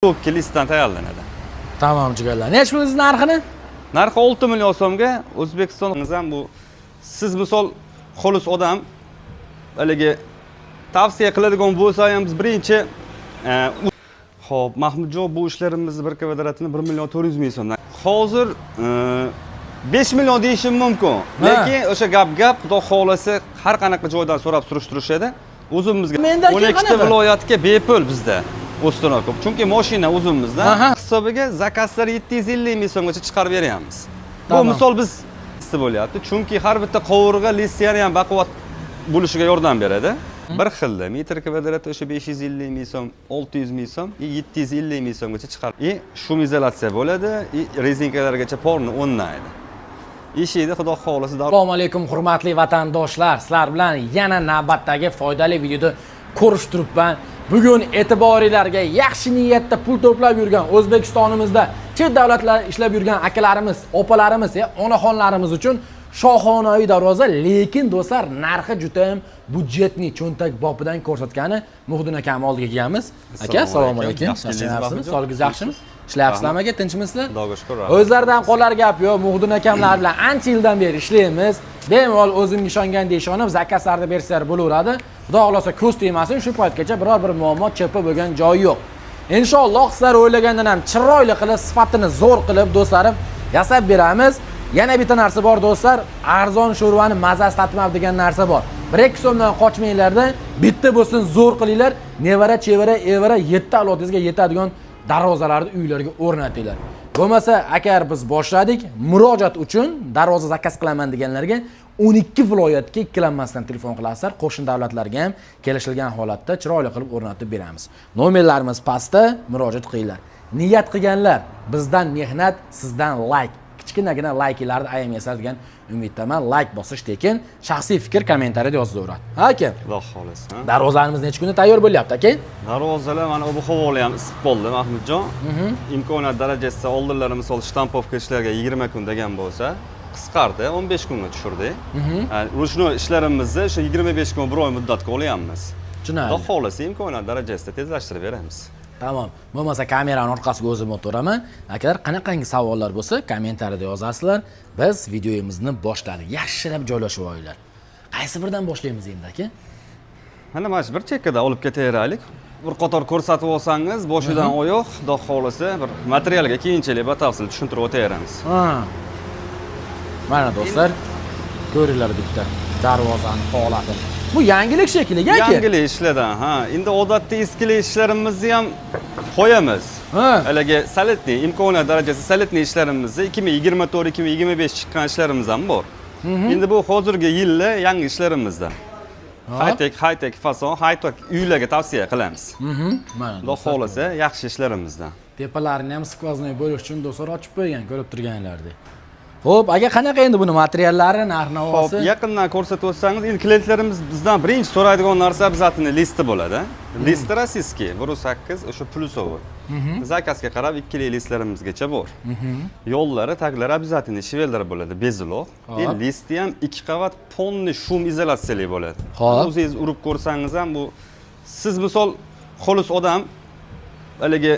2 listdan tayyorlanadi. Tamam jigarlar. Necha pulsiz narxini? Narxi 6 million so'mga. O'zbekistonimiz ham bu siz misol xolis odam haligi tavsiya qiladigan bo'lsa ham biz birinchi xo'p, Mahmudjon bu ishlarimizni bir kvadratini 1 million 400 ming so'mdan. Hozir 5 million deyishim mumkin. Lekin o'sha gap xudo xolasa har qanaqa joydan so'rab surishtirishadi. O'zimizga 12 ta viloyatga bepul bizda O'stonokop. Chunki mashina o'zimizda. Hisobiga zakazlar 750 ming so'mgacha chiqarib beryapmiz. Bu misol biz bo'lyapti. Chunki har bitta qovurg'a listiyani ham baquvvat bo'lishiga yordam beradi. Bir xilda metr kvadrat o'sha 550 ming so'm, 600 ming so'm, 750 ming so'mgacha chiqarib. Shum izolyatsiya bo'ladi, rezinkalargacha porni o'rnaydi. Ishida xudo xolasa. Assalomu alaykum hurmatli vatandoshlar. Sizlar bilan yana navbatdagi foydali videoda ko'rish turibman. Bugun e'tiboringizga yaxshi niyatda pul to'plab yurgan O'zbekistonimizda chet davlatlarda ishlab yurgan akalarimiz, opalarimiz, onaxonlarimiz uchun shohonaviy darvoza, lekin do'stlar narxi juda ham budjetli, cho'ntak bobidan ko'rsatgani Muhdin akam oldiga kelganmiz. Aka, assalomu alaykum. Nasibsiz? Sog'ligingiz yaxshimi? Ishlayapsizlarmi aka? Tinchmisizlar? Xudoga shukr. O'zlaridan qo'llar gap yo'q. Muhdin akamlar bilan ancha yildan beri ishlaymiz. Bemalol o'zimga ishongandek ishonib, zakazlarni bersalar bo'laveradi. Xudo xolasa ko'z tegmasin, shu paytgacha biror bir muammo cheppa bo'lgan joyi yo'q. Inshaalloh sizlar o'ylagandan ham chiroyli qilib, sifatini zo'r qilib do'stlarim yasab beramiz. Yana bitta narsa bor do'stlar, arzon sho'rvani mazasi tatmab degan narsa bor. 1-2 so'mdan qochmanglarda, bitta bo'lsin zo'r qilinglar, nevara, chevara, evara 7 avlodingizga yetadigan darvozalarni uylarga o'rnatinglar. Bo'lmasa, agar biz boshladik, murojaat uchun darvoza zakaz qilaman deganlarga 12 viloyatga ikkilanmasdan telefon qilasizlar, qo'shni davlatlarga ham kelishilgan holatda chiroyli qilib o'rnatib beramiz. Nomerlarimiz pastda, murojaat qilinglar. Niyat qilganlar, bizdan mehnat, sizdan like. Kichkinagina layklarni ayamaysiz degan umiddaman. Like bosish tekin, shaxsiy fikr kommentariyada yozaveradi. Ha aka? Xudo xolasa. Darvozalarimiz necha kunda tayyor bo'lyapti aka? Darvozalar mana bu havolar ham isib qoldi Mahmudjon. Imkoniyat darajasida oldinlari misol shtampovka ishlarga 20 kun degan bo'lsa, qisqardi, 15 kunga tushirdi. Ruchnoy ishlarimizni o'sha 25 kun, 1 oy muddatga olyapmiz. Tushunarli. Xudo xolasa imkoniyat darajasida tezlashtirib beramiz. Tamam. Bo'lmasa kamerani orqasiga o'zim o'tiraman. Akalar, qanaqangi savollar bo'lsa, kommentariyada yozasizlar. Biz videomizni boshladik. Yaxshilab joylashib olinglar. Qaysi birdan boshlaymiz endi aka? Mana mana shu bir chekkada olib ketaveraylik. Bir qator ko'rsatib olsangiz, boshidan oyoq, xudo xolasa bir materialga keyinchalik batafsil tushuntirib o'taveramiz. Mana do'stlar, ko'ringlar bitta darvozani holati. Bu yangilik shekliga aka. Yangilik ishlardan, ha. Endi odatda eskilik ishlarimizni ham qo'yamiz. Haligi salatli, imkoniyat darajasi salatli ishlarimizni 2024-2025 chiqqan ishlarimiz ham bor. Endi bu hozirgi yilda yangi ishlarimizda. High-tech fason, high-tech uylarga tavsiya qilamiz. Mana Xudo xolasa yaxshi ishlarimizdan. Tepalarini ham skvoznoy bo'lish uchun do'stlar ochib qo'ygan, ko'rib turganlardek. Xo'p, aka qanaqa endi buni materiallari, narx-navosi? Xo'p, yaqindan ko'rsatib o'tsangiz, endi klientlarimiz bizdan birinchi so'raydigan narsa bizatini listi bo'ladi. Listi rossiyskiy 1.8 o'sha plyusovoy. Zakazga qarab 2 listlarimizgacha bor. Yo'llari, taglari обязательно shivellar bo'ladi, beziloq. Endi listi ham 2 qavat ponni shum izolyatsiyali bo'ladi. O'zingiz urib ko'rsangiz ham bu siz misol xolis odam haligi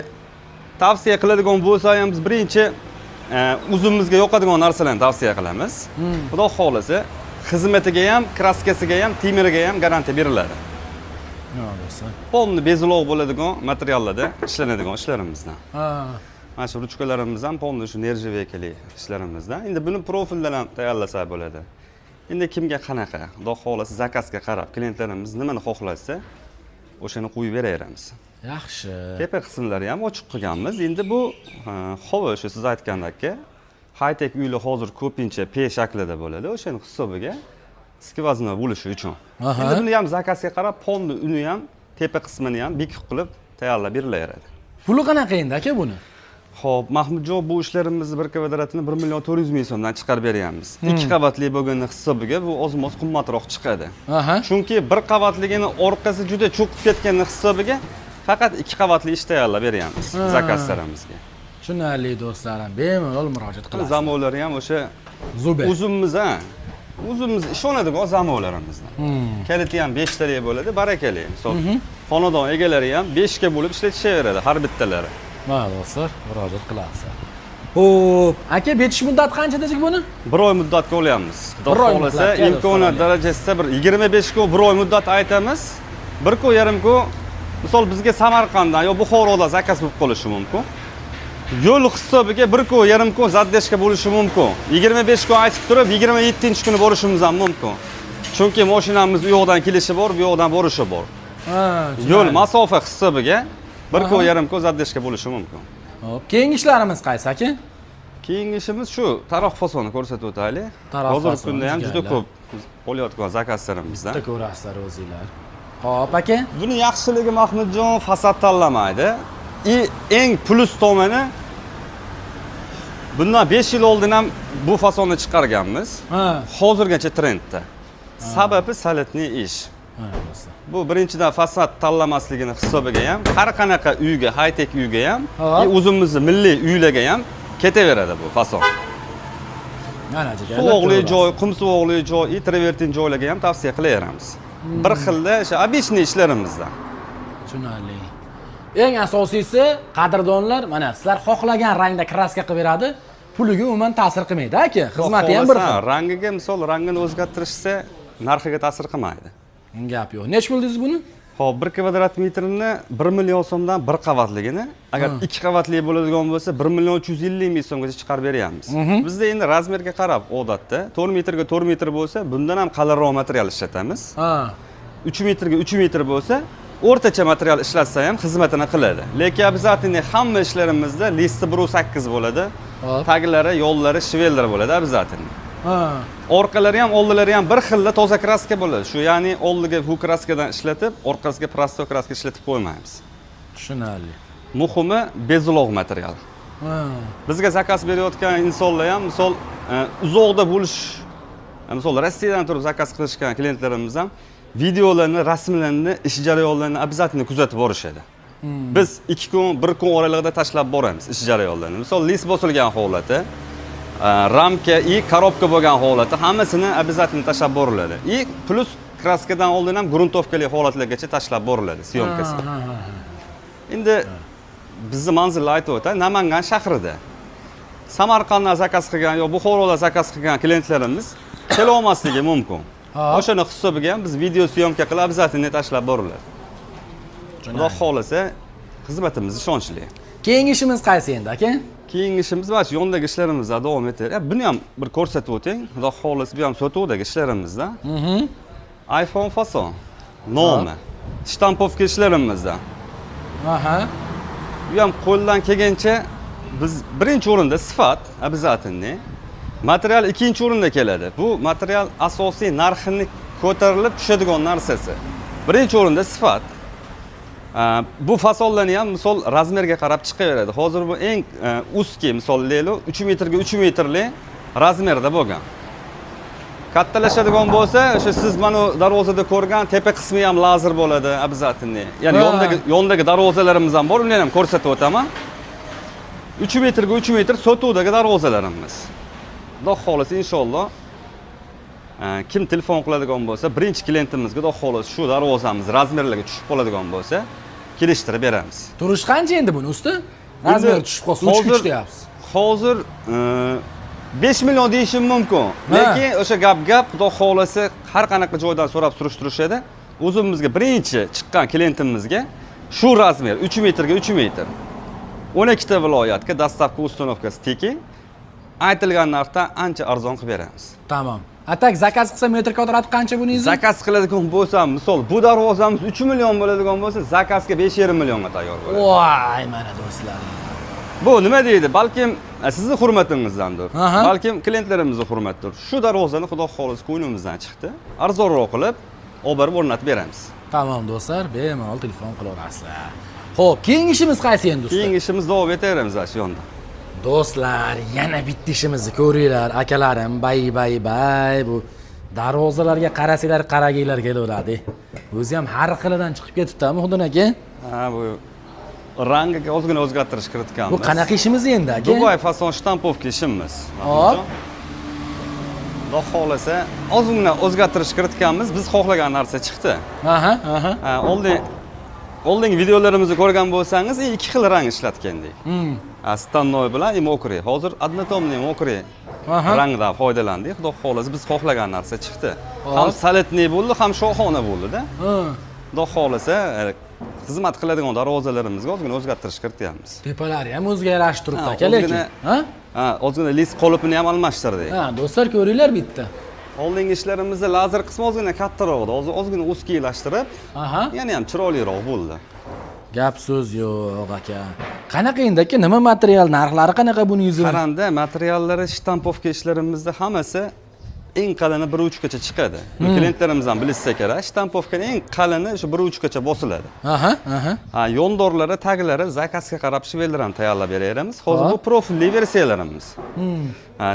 tavsiya qiladigan bo'lsa ham biz birinchi o'zimizga yoqadigan narsalarni tavsiya qilamiz. Xudo xolasa, xizmatiga ham, kraskasiga ham, temiriga ham garantiya beriladi. Polni beziloq bo'ladigan materiallarda ishlanadigan ishlarimizdan. Mana shu ruchkalarimiz ham polni shu nerjavekali ishlarimizdan. Endi buni profildan ham tayyorlasa bo'ladi. Endi kimga qanaqa, xudo xolasa zakazga qarab, klientlarimiz nimani xohlasa, o'shani qo'yib beraveramiz. Yaxshi. Tepa qismlari ham ochiq qilganmiz. Endi bu havo shu siz aytgandek, high-tech uylar hozir ko'pincha P shaklida bo'ladi. O'shaning hisobiga skvoznoy bo'lishi uchun. Endi buni ham zakazga qarab, polni uni ham, tepa qismini ham bekib qilib tayyorlab berilaveradi. Puli qanaqa endi aka buni? Xo'p, Mahmudjon bu ishlarimizni 1 kvadratini 1 million 400 ming so'mdan chiqarib beryapmiz. 2 qavatli bo'lgani hisobiga bu oz-moz qimmatroq chiqadi. Chunki 1 qavatligini orqasi juda cho'kib ketgani hisobiga faqat 2 qavatli ish tayyorlab beryapmiz zakazlarimizga. Tushunarli do'stlarim, bemalol murojaat qilasiz. Zamonlari ham o'sha o'zimiz ishonadigan zamonlarimizdan. Kaliti ham 5 talik bo'ladi, barakali. Misol, xonadon egalari ham 5 ga bo'lib ishlatishaveradi har bittalari. Mana do'stlar, murojaat qilasiz. Xo'p, aka betish muddati qancha dedik buni? 1 oy muddatga olyapmiz. Xudo Bir oy xolasa, muddatga imkoniyat do'stlar. darajasida bir 25 kun 1 oy muddat aytamiz. 1 kun yarim kun misol bizga Samarqanddan yo Buxorodan zakaz bo'lib qolishi mumkin. Yo'l hisobiga 1 kun yarim kun zaddeshka bo'lishi mumkin. 25 kun aytib turib 27-kuni borishimiz ham mumkin. Chunki mashinamiz u yoqdan kelishi bor, bu yoqdan borishi bor. Ha, Yo'l masofa hisobiga 1 kun yarim kun zaddeshka bo'lishi mumkin. Hop, keyingi ishlarimiz qaysi aka? Keyingi ishimiz shu taroq fasoni ko'rsatib o'taylik. Taroq Hozirgi fasoni kunda ham juda deganlar. ko'p bo'layotgan zakazlarimizdan. Bitta ko'rasizlar o'zinglar. Hop aka. Buni yaxshiligi Mahmudjon fasad tanlamaydi. Eng plus tomoni bundan 5 yil oldin ham bu fasonni chiqarganmiz. Ha. Hozirgacha trendda. Sababi salatni ish. Ha, do'stlar. Bu birinchidan fasad tanlamasligini hisobiga ham, har qanaqa uyga, high-tech uyga ham, Hop. o'zimizning milliy uylarga ham ketaveradi bu fason. Mana jigarlar. Sovuqli joy, qum sovuqli joy, travertin joylarga ham tavsiya qilaveramiz. Bir xilda o'sha обычный ishlarimizdan. Tushunarli. Eng asosiysi, qadrdonlar, mana sizlar xohlagan rangda kraska qilib beradi. Puliga umuman ta'sir qilmaydi aka. Xizmati ham bir xil. Rangiga, misol rangini o'zgartirishsa, narxiga ta'sir qilmaydi. Gap yo'q. Nech bildingiz buni? Hop, 1 kvadrat metrni 1 million so'mdan 1 qavatligini, agar 2 qavatli bo'ladigan bo'lsa 1 million 350 ming so'mgacha chiqarib beryapmiz. Bizda endi razmerga qarab, odatda 4 metrga 4 metr bo'lsa, bundan ham qalinroq material ishlatamiz. Ha. 3 metrga 3 metr bo'lsa, o'rtacha material ishlatsa ham xizmatini qiladi. Lekin обязательно hamma ishlarimizda listi 1.8 bo'ladi. Hop. Taglari, yo'llari shvellar bo'ladi обязательно. Ha. Orqalari ham, oldilari ham bir xilda toza kraska bo'ladi. Shu ya'ni oldiga bu kraskadan ishlatib, orqasiga prosto kraska ishlatib qo'ymaymiz. Tushunarli. Muhimi bezulog' material. Ha. Bizga zakaz berayotgan insonlar ham, misol uzoqda bo'lish, misol Rossiyadan turib zakaz qilishgan klientlarimiz ham videolarni, rasmlarni, ish jarayonlarini обязательно kuzatib borishadi. Biz 2 kun, 1 kun oralig'ida tashlab boramiz ish jarayonlarini. Misol list bosilgan holati, ramka и korobka bo'lgan holati hammasini обязательно tashlab boriladi. И plus kraskadan oldin ham gruntovkali holatlargacha tashlab boriladi syomkasi. Endi bizni manzilni aytib o'tay, Namangan shahrida. Samarqanddan zakaz qilgan yo Buxorodan zakaz qilgan klientlarimiz kela olmasligi mumkin. O'shani hisobiga ham biz video syomka qilib обязательно tashlab boriladi. Xudo xolasa xizmatimiz ishonchli. Keyingi ishimiz qaysi endi aka? Keyingi ishimiz mana shu yondagi ishlarimizda davom etadi. Buni ham bir ko'rsatib o'ting. Xudo xolasa bu ham sotuvdagi ishlarimizda. iPhone fason, nomi, shtampovka ishlarimizda. Aha. Bu ham qo'ldan kelgancha biz birinchi o'rinda sifat, обязательно. Material ikkinchi o'rinda keladi. Bu material asosiy narxini ko'tarilib tushadigan narsasi. Birinchi o'rinda sifat. Bu fasonlarni ham misol razmerga qarab chiqaveradi. Hozir bu eng ustki misol lelo 3 metrga 3 metrli razmerda bo'lgan. Kattalashadigan bo'lsa, o'sha siz mana darvozada ko'rgan tepa qismi ham lazer bo'ladi, обязательно. Ya'ni yondagi darvozalarimiz ham bor, ularni ham ko'rsatib o'taman. 3 metrga 3 metr sotuvdagi darvozalarimiz. Xudo xolasa inshaalloh kim telefon qiladigan bo'lsa, birinchi klientimizga xudo xolasa shu darvozamiz razmerlarga tushib qoladigan bo'lsa, kelishtirib beramiz. Turish qancha endi buni usti? Razmer tushib qolsa 3 kuch deyapsiz. Hozir 5 million deyishim mumkin. Lekin o'sha gap xudo xolasa har qanaqa joydan so'rab surishtirishadi. O'zimizga birinchi chiqqan klientimizga shu razmer 3 metrga 3 metr 12 ta viloyatga dastavka ustanovkasi tekin aytilgan narxdan ancha arzon qilib beramiz. Tamam. Atak zakaz qilsa metr kvadrati qancha buningiz? Zakaz qiladigan bo'lsam, misol bu darvozamiz 3 million bo'ladigan bo'lsa, zakazga 5,5 millionga tayyor bo'ladi. Voy, mana do'stlar. Bu nima deydi? Balkim sizning hurmatingizdandir. Aha. Balkim klientlarimizning hurmatidir. Shu darvozani xudo xolis ko'nglimizdan chiqdi. Arzonroq qilib, olib borib o'rnatib beramiz. Tamam do'stlar, bemalol telefon qilaverasizlar. Xo'p, keyingi ishimiz qaysi endi do'stlar? Keyingi ishimiz davom etaveramiz shu yonda. Do'stlar, yana bitta ishimizni ko'ringlar, akalarim, bay bu darvozalarga qarasanglar, qaraginglar kelaveradi. O'zi ham har xilidan chiqib ketibdi-mi, Xudon aka? Ha, bu rangiga ozgina o'zgartirish kiritganmiz. Bu qanaqa ishimiz endi aka? Dubay fason shtampovka ishimiz. Hop. Xudo xolasa ozgina o'zgartirish kiritganmiz, biz xohlagan narsa chiqdi. Aha. Oldin oldingi videolarimizni ko'rgan bo'lsangiz, ikki xil rang ishlatgandik. Stannoy bilan mokriy. Hozir однотонный mokriy rangdan foydalandik. Xudo xolasa biz xohlagan narsa chiqdi. Ham salatniy bo'ldi, ham shohona bo'ldi-da. Xudo xolasa xizmat qiladigan darvozalarimizga ozgina o'zgartirish kirityapmiz. Tepalari ham o'zgarib turibdi aka, lekin. Ozgina list qolipini ham almashtirdik. Do'stlar ko'ringlar bitta. Oldingi ishlarimizda lazer qismi ozgina kattaroq edi. Hozir ozgina o'skiylashtirib, yana ham chiroyliroq bo'ldi. Gap so'z yo'q aka. Qanaqa endi aka, nima material narxlari qanaqa buni yuzi? Qaranda, materiallari shtampovka ishlarimizda hammasi eng qalini 1.3 gacha chiqadi. Klientlarimiz ham bilsa kerak, shtampovkaning eng qalini shu 1.3 gacha bosiladi. Yondorlari, taglari zakazga qarab shvellar ham tayyorlab beramiz. Hozir bu profilli versiyalarimiz.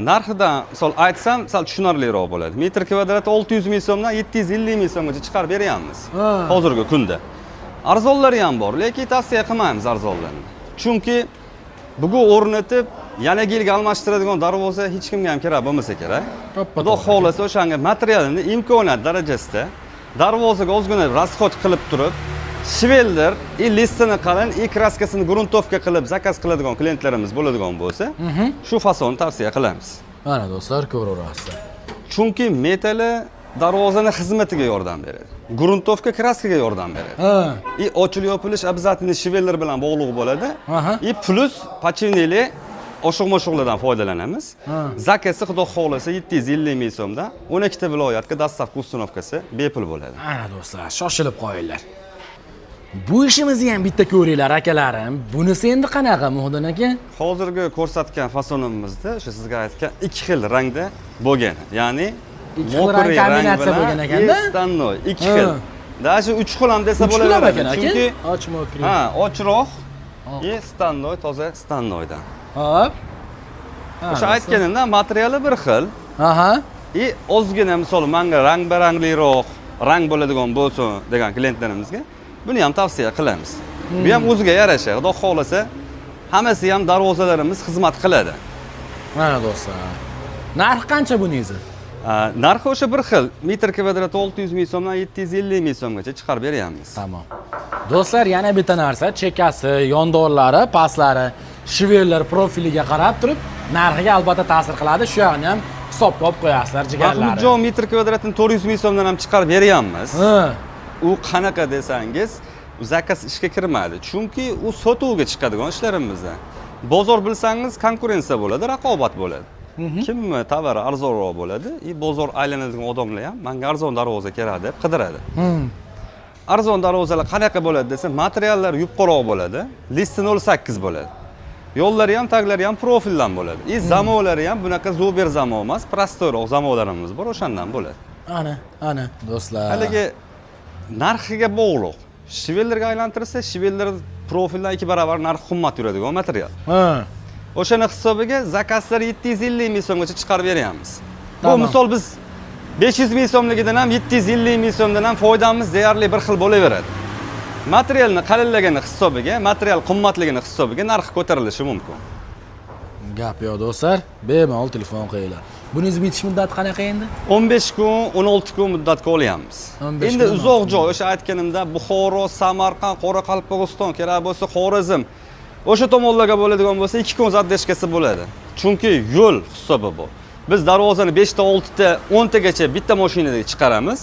Narxidan misol aytsam, sal tushunarliroq bo'ladi. Metr kvadrat 600 ming so'mdan 750 ming so'mgacha chiqarib beramiz. Hozirgi kunda. Arzonlari ham bor, lekin tavsiya qilmaymiz arzonlarni. Chunki bugun o'rnatib, yana yilga almashtiradigan darvoza hech kimga ham kerak bo'lmasa kerak. Xudo xolasa o'shanga materialni imkoniyat darajasida darvozaga ozgina rasxod qilib turib, shvelder, listini qalin, kraskasini gruntovka qilib zakaz qiladigan klientlarimiz bo'ladigan bo'lsa, shu fasonni tavsiya qilamiz. Mana do'stlar, ko'raverasizlar. Chunki metali darvozani xizmatiga yordam beradi. Gruntovka kraskaga yordam beradi. Ochilib yopilish обязательно shvelder bilan bog'liq bo'ladi. Plus pachineli oshiq-moshiqlardan foydalanamiz. Zakasi xudo xolasa 750 ming so'mdan 12 ta viloyatga dastlabki ustunovkasi bepul bo'ladi. Ana do'stlar, shoshilib qo'yinglar. Bu ishimizni ham bitta ko'ringlar akalarim. Bunisi endi qanaqa Muhdin aka? Hozirgi ko'rsatgan fasonimizda o'sha sizga aytgan ikki xil rangda bo'lgan. Ya'ni ikki xil rang kombinatsiya bo'lgan ekanda. Stannoy ikki xil. Даже 3 xil ham desa bo'laveradi. Chunki ochmoqli. Ochroq. Stannoy toza stannoydan. Hop. O'sha aytganimda materiali bir xil. Ozgina misol menga rang-barangliroq rang bo'ladigan bo'lsin degan klientlarimizga buni ham tavsiya qilamiz. Bu ham o'ziga yarasha. Xudo xolasa hammasi ham darvozalarimiz xizmat qiladi. Mana do'stlar. Narx qancha buningiz? Narxi o'sha bir xil. Metr kvadrat 600 ming so'mdan 750 ming so'mgacha chiqarib beramiz. Tamom. Do'stlar, yana bitta narsa, chekasi, yondorlari, pastlari, shvellar profiliga qarab turib, narxiga albatta ta'sir qiladi. Shu yerni ham hisobga olib qo'yasizlar, jigarlari. Mahmudjon metr kvadratini 400 ming so'mdan ham chiqarib beramiz. U qanaqa desangiz, zakaz ishga kirmadi. Chunki u sotuvga chiqadigan ishlarimizda. Bozor bilsangiz, konkurensiya bo'ladi, raqobat bo'ladi. Kimni tovari arzonroq bo'ladi, bozor aylanadigan odamlar ham menga arzon darvoza kerak deb qidiradi. Arzon darvozalar qanaqa bo'ladi desa, materiallar yupqaroq bo'ladi, listi 08 bo'ladi. Yo'llari ham, taglari ham profildan bo'ladi. Zamovlari ham bunaqa zober zamov emas, prostoyroq zamovlarimiz bor, o'shandan bo'ladi. Ana do'stlar. Haligi narxiga bog'liq. Shvellerga aylantirsa, shvelder profildan 2 barobar narx qimmat yuradigan material. O'shani hisobiga zakazlar 750 ming so'mgacha chiqarib beramiz. Bu misol biz 500 ming so'mligidan ham 750 ming so'mdan ham foydamiz deyarli bir xil bo'laveradi. Materialni qalinlagani hisobiga, material qimmatligini hisobiga narx ko'tarilishi mumkin. Gap yo'q do'stlar, bemalol telefon qo'yinglar. Buningiz bitish muddati qanaqa endi? 15 kun, 16 kun muddatga olyapmiz. Endi uzoq joy, o'sha aytganimda Buxoro, Samarqand, Qoraqalpog'iston, kerak bo'lsa Xorazm, o'sha tomonlarga bo'ladigan bo'lsa 2 kun zaddashkasi bo'ladi. Chunki yo'l hisobi bu. Biz darvozani 5 ta, 6 ta, 10 tagacha bitta mashinada chiqaramiz.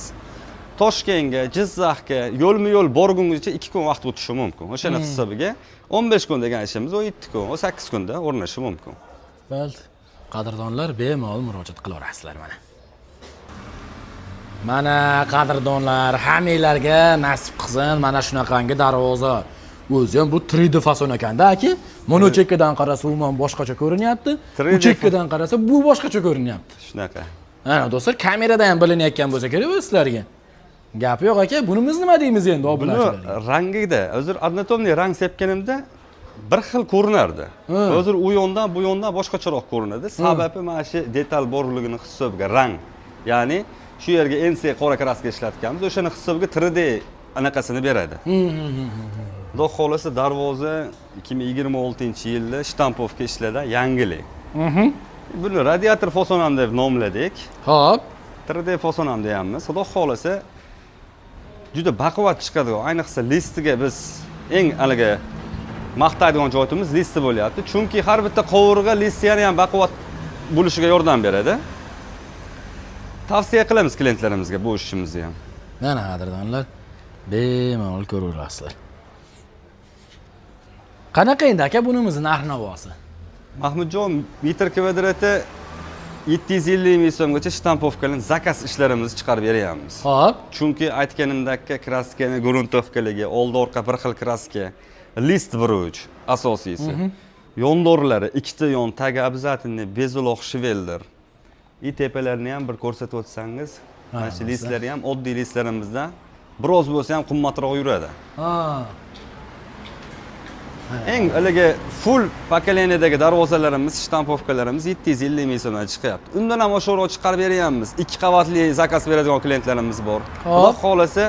Toshkentga, Jizzaxga yo'lma-yo'l borgungacha 2 kun vaqt o'tishi mumkin. O'shani hisobiga 15 kun degan ishimiz o 7 kun, o 8 kunda o'rnashi mumkin. Bo'ldi. Qadrdonlar bemalol murojaat qilaverasizlar mana. Mana qadrdonlar, hammanglarga nasib qilsin mana shunaqangi darvoza. O'zi ham bu 3D fason ekanda aka. Mana chekkadan qarasa umuman boshqacha ko'rinyapti. Bu chekkadan qarasa bu boshqacha ko'rinyapti. Shunaqa. Ana do'stlar, kamerada ham bilinayotgan bo'lsa kerak sizlarga. Gap yo'q aka, bunimiz nima deymiz endi obunachilarga? Buni rangida, hozir однотонный rang sepganimda bir xil ko'rinardi. Hozir u yondan bu yondan boshqacharoq ko'rinadi. Sababi mana shu detal borligini hisobiga rang. Ya'ni shu yerga NC qora kraska ishlatganmiz, o'shani hisobiga 3D anaqasini beradi. Xudo xolasa darvoza 2026-yilda shtampovka ishladi, yangilik. Buni radiator fason ham deb nomladik. Xo'p. 3D fason ham deyapmiz. Xudo xolasa juda baquvvat chiqadigan, ayniqsa listiga biz eng haligi maqtaydigan joyimiz listi bo'lyapti. Chunki har bitta qovurg'a listiyani ham baquvvat bo'lishiga yordam beradi. Tavsiya qilamiz klientlarimizga bu ishimizni ham. Mana qadrdonlar, bemalol ko'raverasizlar. Qanaqa endi aka bunimizni narx-navosi? Mahmudjon, metr kvadrati 750 ming so'mgacha shtampovkalar, zakaz ishlarimizni chiqarib beryapmiz. Xo'p. Chunki aytganimdek kraskani gruntovkaligi, old-orqa bir xil kraska, list buruch asosiysi. Yondorlari, ikkita yon tagi обязательно bezuloq shiveldir. Tepalarini ham bir ko'rsatib o'tsangiz, mana shu listlari ham oddiy listlarimizdan biroz bo'lsa ham qimmatroq yuradi. Ha. Eng haligi full pokoleniyadagi darvozalarimiz, shtampovkalarimiz 750 ming so'mdan chiqyapti. Undan ham oshiqroq chiqarib beryapmiz. 2 qavatli zakaz beradigan klientlarimiz bor. Xudo xolasa,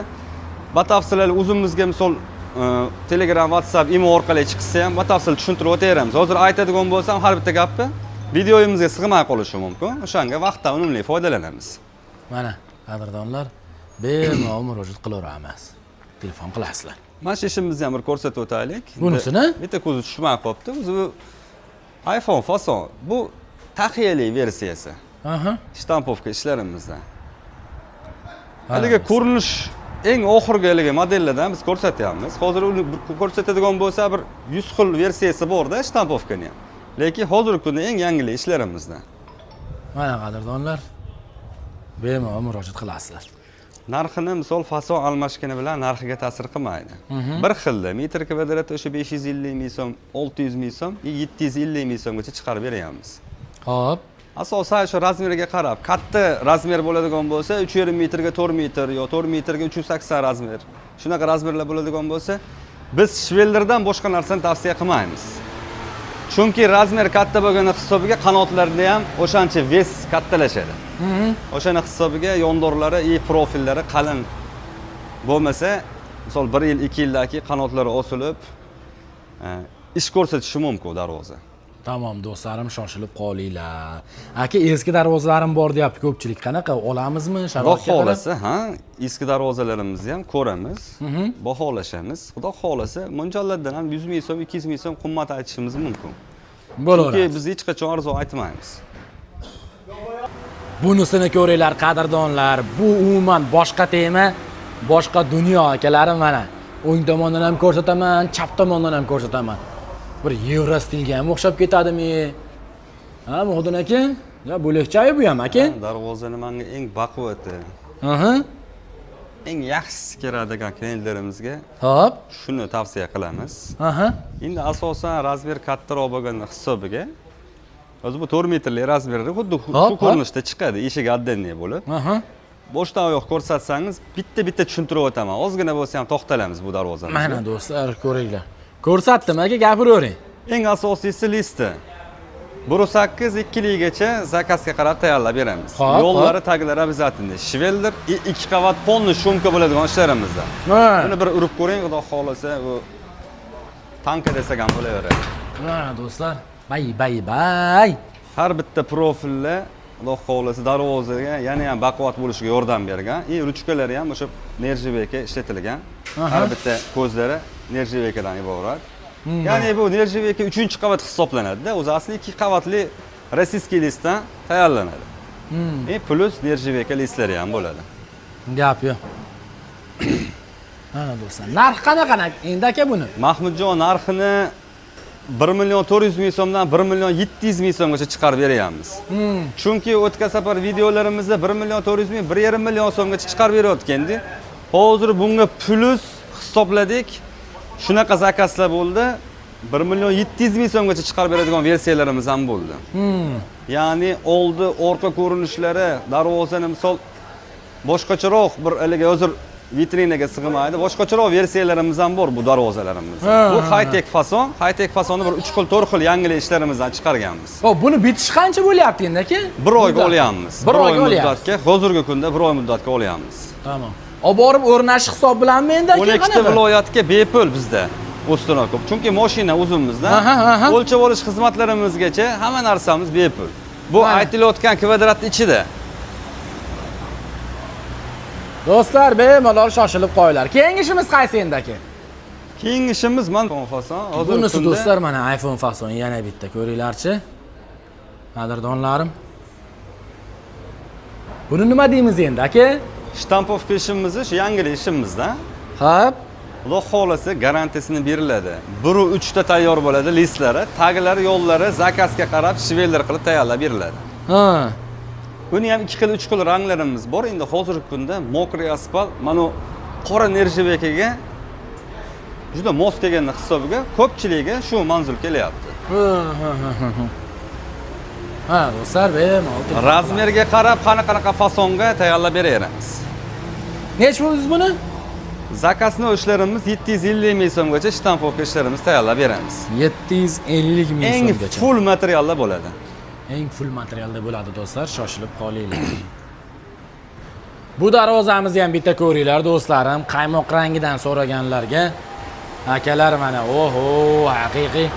batafsillar o'zimizga misol Telegram, WhatsApp, imo orqali chiqsa ham batafsil tushuntirib o'taveramiz. Hozir aytadigan bo'lsam, har bitta gapni videoyimizga sig'may qolishi mumkin. O'shanga vaqtdan unumli foydalanamiz. Mana qadrdonlar, bemalol murojaat qilaveramiz. Telefon qilasizlar. Mana shu ishimizni ham bir ko'rsatib o'taylik. Bunisini? Bitta ko'zi tushmay qolibdi. O'zi bu iPhone fason. Bu taxiyali versiyasi. Aha. Shtampovka ishlarimizdan. Haligi ko'rinish eng oxirgi haligi modellardan biz ko'rsatyapmiz. Hozir uni ko'rsatadigan bo'lsa bir 100 xil versiyasi bor-da shtampovkani ham. Lekin hozirgi kunda eng yangi ishlarimizdan. Mana qadrdonlar, bemalol murojaat qilasizlar. Narxini misol fason almashgani bilan narxiga ta'sir qilmaydi. Bir xilda metr kvadrati o'sha 550 ming so'm, 600 ming so'm, 750 ming so'mgacha chiqarib beryapmiz. Xo'p. Asosan shu razmeriga qarab, katta razmer bo'ladigan bo'lsa 3,5 metrga 4 metr yo 4 metrga 380 razmer. Shunaqa razmerlar bo'ladigan bo'lsa, biz shvellardan boshqa narsani tavsiya qilmaymiz. Chunki razmer katta bo'lgani hisobiga qanotlarida ham o'shancha ves kattalashadi. O'shana hisobiga yondorlari, profillari qalin bo'lmasa, misol 1 yil, 2 yildan keyin qanotlari osilib, ish ko'rsatishi mumkin darvoza. Tamom do'stlarim, shoshilib qolinglar. Aka, eski darvozalarim bor deyapti ko'pchilik. Qanaqa olamizmi? Xudo xolasa, ha, eski darvozalarimizni ham ko'ramiz, baholashamiz. Xudo xolasa, mo'ljallardan ham 100 ming so'm, 200 ming so'm qimmat aytishimiz mumkin. Bo'laveradi. Chunki biz hech qachon arzon aytmaymiz. Bunisini ko'ringlar qadrdonlar. Bu umuman boshqa tema, boshqa dunyo akalarim mana. O'ng tomondan ham ko'rsataman, chap tomondan ham ko'rsataman. Bir Yevro stilga ham o'xshab ketadimi? Ha, Muhdin aka? Ya bo'lakchayi bu ham aka? Darvozani menga eng baquvvati, Aha. eng yaxshisi keladigan klientlarimizga Xo'p. shuni tavsiya qilamiz. Aha. Endi asosan razmer kattaroq bo'lgan hisobiga o'zi bu 4 metrli razmerda xuddi shu ko'rinishda chiqadi, eshigi отдельный bo'lib. Aha. Boshdan oyoq ko'rsatsangiz, bitta tushuntirib o'taman. Ozgina bo'lsa ham to'xtalamiz bu darvozani. Mana do'stlar, ko'ringlar. Ko'rsatdim aka, gapiravering. Eng asosiysi listi. 1.8 2ligacha zakazga qarab tayyorlab beramiz. Yo'llari, taglari обязательно shveldir, 2 qavat polni shumka bo'ladigan ishlarimizda. Buni bir urib ko'ring, xudo xolasa, bu tanka desak ham bo'laveradi. Mana do'stlar, bay. Har bitta profillar Xudo xolasa darvozaga yana ham baquvvat bo'lishiga yordam bergan. Ruchkalari ham o'sha nerjiveka ishlatilgan. Har bitta ko'zlari nerjivekadan iborat. Ya'ni bu nerjiveka 3-qavat hisoblanadi-da. O'zi asli 2 qavatli rossiyskiy listdan tayyorlanadi. Plus nerjiveka listlari ham bo'ladi. Gap yo'q. Mana do'stlar, narx qanaqa endi aka buni? Mahmudjon, narxini 1.400 ming so'mdan 1.700 ming so'mgacha chiqarib beryapmiz. Chunki o'tgan safar videolarimizda 1.400 ming, 1.5 million so'mgacha chiqarib berayotgandi. Hozir bunga plus hisobladik. Shunaqa zakazlar bo'ldi. 1.700 ming so'mgacha chiqarib beradigan versiyalarimiz ham bo'ldi. Ya'ni oldi, orqa ko'rinishlari, darvozani misol boshqacharoq bir haligi hozir vitrinaga sig'maydi. Boshqacharoq versiyalarimiz ham bor bu darvozalarimiz. Bu high-tech fason, high-tech fasonni bir 3 xil, 4 xil yangilik ishlarimizdan chiqarganmiz. Xo'p, buni bitish qancha bo'lyapti endi aka? 1 oyga olyapmiz. 1 oyga muddatga, hozirgi kunda 1 oy muddatga olyapmiz. Tamam. Olib borib o'rnash hisob bilanmi endi aka? 12 ta viloyatga bepul bizda ustanokop. Chunki mashina o'zimizda. O'lchab olish xizmatlarimizgacha hamma narsamiz bepul. Bu aytilayotgan kvadrat ichida. Do'stlar, bemalol shoshilib qo'yinglar. Keyingi ishimiz qaysi endi aka? Keyingi ishimiz mana fason. Hozir Bunisi do'stlar mana iPhone fasoni yana bitta ko'ringlarchi. Qadrdonlarim. Buni nima deymiz endi aka? shtampovka ishimizni shu yangilik ishimizda. Xo'p. Xudo xolasa garantiyasini beriladi. 1-3 ta tayyor bo'ladi listlari, taglari, yo'llari zakazga qarab shveler qilib tayyorlab beriladi. Ha. Buni ham 2 xil 3 xil ranglarimiz bor. Endi hozirgi kunda mokriy asfalt mana qora nerjivekaga juda mos kelganning hisobiga ko'pchiligiga shu manzul kelyapti. Ha, do'stlar, bemalol. Razmerga qarab qanaqa fasonga tayyorlab beraveramiz. Nech pul buni? Zakasni ishlarimiz 750 ming so'mgacha shtampovka ishlarimiz tayyorlab beramiz. 750 ming Eng so'mgacha. full materialda bo'ladi. Eng full materialda bo'ladi do'stlar, shoshilib qolinglar. Bu darvozamizni ham bitta ko'ringlar do'stlarim, qaymoq rangidan so'raganlarga akalar mana oho, haqiqiy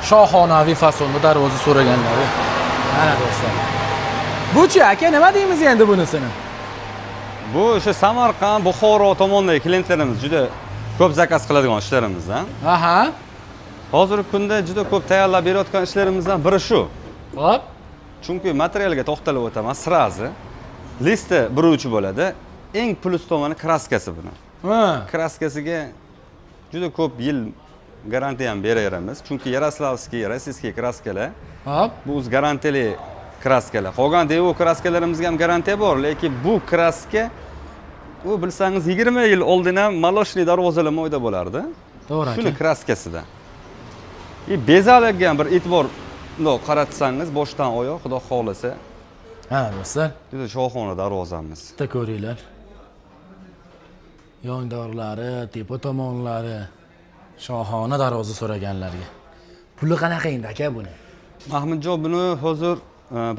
shohonaviy fasonda darvoza so'raganlar. Mana do'stlar. Bu-chi aka, nima deymiz endi bunisini? Bu o'sha Samarqand, Buxoro tomonidagi klientlarimiz juda ko'p zakaz qiladigan ishlarimizdan. Aha. Hozirgi kunda juda ko'p tayyorlab berayotgan ishlarimizdan biri shu. Hop. Chunki materialga to'xtalib o'taman sirazi. Listda birinchi bo'ladi. Eng plus tomoni kraskasi buni. Ha. Kraskasiga juda ko'p yil garantiya ham beraveramiz. Chunki Yaroslavskiy, rossiyskiy kraskalar Hop. bu o'z garantiyali kraskalar. Qolgan devo kraskalarimizga ham garantiya bor, lekin bu kraska u bilsangiz 20 yil oldin ham maloshli darvozalar moyda bo'lardi. To'g'ri aka. Shuni kraskasida. Bezalga ham bir e'tibor qaratsangiz boshdan oyoq xudo xolasa Ha, do'stlar. juda shohona darvozamiz. Bitta ko'ringlar. Yongdorlari, tepa tomonlari shohona darvoza so'raganlarga. Puli qanaqa endi aka buni? Mahmudjon buni hozir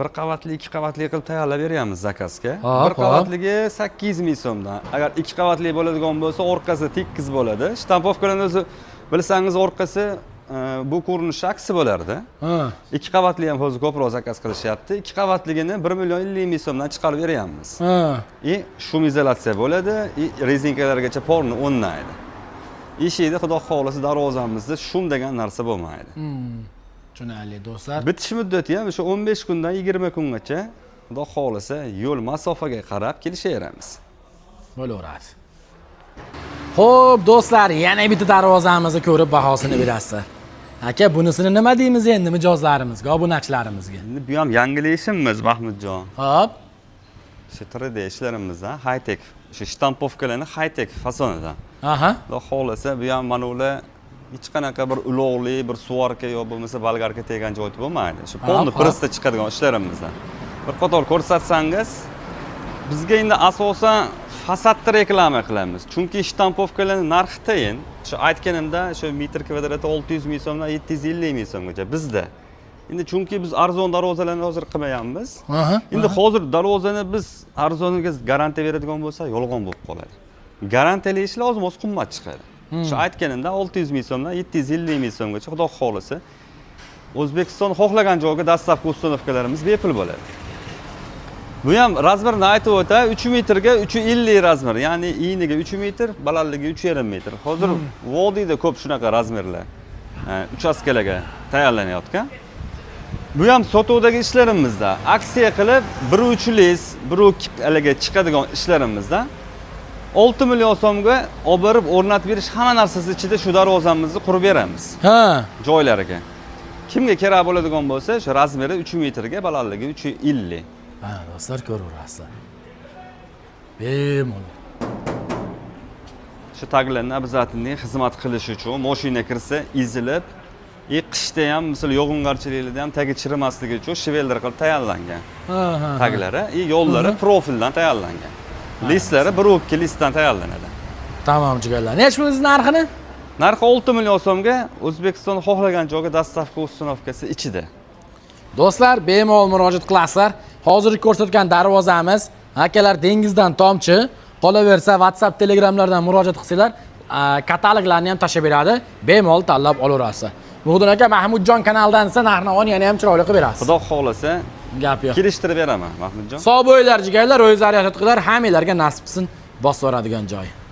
bir qavatli, 2 qavatli qilib tayyorlab beryapmiz zakazga. Hop, Bir qavatligi 800 ming so'mdan. Agar 2 qavatli bo'ladigan bo'lsa, orqasi tekis bo'ladi. Shtampovkalarning o'zi bilsangiz orqasi bu ko'rinish aksi bo'lardi. Ha. 2 qavatli ham hozir ko'proq zakaz qilishyapti. 2 qavatligini 1 million 50 ming so'mdan chiqarib beryapmiz. Ha. Shum izolyatsiya bo'ladi, rezinkalargacha porni o'rnaydi. Eshikda xudo xolasa darvozamizda shum degan narsa bo'lmaydi. Tushunarli do'stlar. Bitish muddati ham o'sha 15 kundan 20 kungacha xudo xolasa yo'l masofaga qarab kelishaveramiz. Bo'laveradi. Xo'p, do'stlar, yana bitta darvozamizni ko'rib bahosini berasizlar. Aka, bunisini nima deymiz endi mijozlarimizga, obunachilarimizga? Endi bu ham yangilashimiz Mahmudjon. Hop. Shu 3D ishlarimizdan high-tech, shu shtampovkalarni high-tech fasonidan. Aha. Xudo xolasa bu ham mana ular hech qanaqa bir uloqli, bir suvarka yo bo'lmasa bolgarka tegan joyi bo'lmaydi. Shu polni pristda chiqadigan ishlarimizdan. Bir qator ko'rsatsangiz, bizga endi asosan fasadda reklama qilamiz. Chunki shtampovkalarning narxi tayin. Shu aytganimda, shu metr kvadrati 600 ming so'mdan 750 ming so'mgacha bizda. Endi chunki biz arzon darvozalarni hozir qilmayapmiz. Endi hozir darvozani biz arzoniga garantiya beradigan bo'lsa, yolg'on bo'lib qoladi. Garantiyali ishlar oz-moz qimmat chiqadi. Shu aytganimda 600 ming so'mdan 750 ming so'mgacha xudo xolasa O'zbekiston xohlagan joyga dastlabki uстановkalarimiz bepul bo'ladi. Bu ham razmerni aytib o'ta, 3 metrga 350 razmer, ya'ni eniga 3 metr, balandligi 3,5 metr. Hozir vodiyda ko'p shunaqa razmerlar uchastkalarga tayyorlanayotgan. Bu ham sotuvdagi ishlarimizda aksiya qilib 1-3 lis, 1-2 ga chiqadigan ishlarimizda 6 million so'mga olib borib o'rnatib berish hamma narsasi ichida shu darvozamizni qurib beramiz. Ha. Joylariga. Kimga kerak bo'ladigan bo'lsa, shu razmeri 3 metrga, balandligi 350. Ha, do'stlar ko'raverasizlar. Bemalol. Shu taglarni обязательно xizmat qilish uchun mashina kirsa ezilib, qishda ham, misol yog'ingarchiliklarda ham tagi chirimasligi uchun shvelder qilib tayyorlangan. Ha. Taglari, yo'llari profildan tayyorlangan. Listlari 1-2 listdan tayyorlanadi. Tamom jigarlar. Nech pul narxini? Narxi 6 million so'mga O'zbekiston xohlagan joyga dastlabki uстановkasi ichida. Do'stlar, bemalol murojaat qilasizlar. Hozirgi ko'rsatgan darvozamiz akalar dengizdan tomchi, qolaversa WhatsApp, Telegramlardan murojaat qilsanglar, kataloglarni ham tashab beradi. Bemalol tanlab olaverasiz. Muhdin aka, Mahmudjon kanalidan esa narx-navoni yana ham chiroyli qilib berasiz. Xudo xolasa Gap yo'q. kelishtirib beraman, Mahmudjon. Sog' bo'linglar jigarlar, o'zingizlar yashatqinglar, hammanglarga nasib qilsin bosib yuboradigan joyi.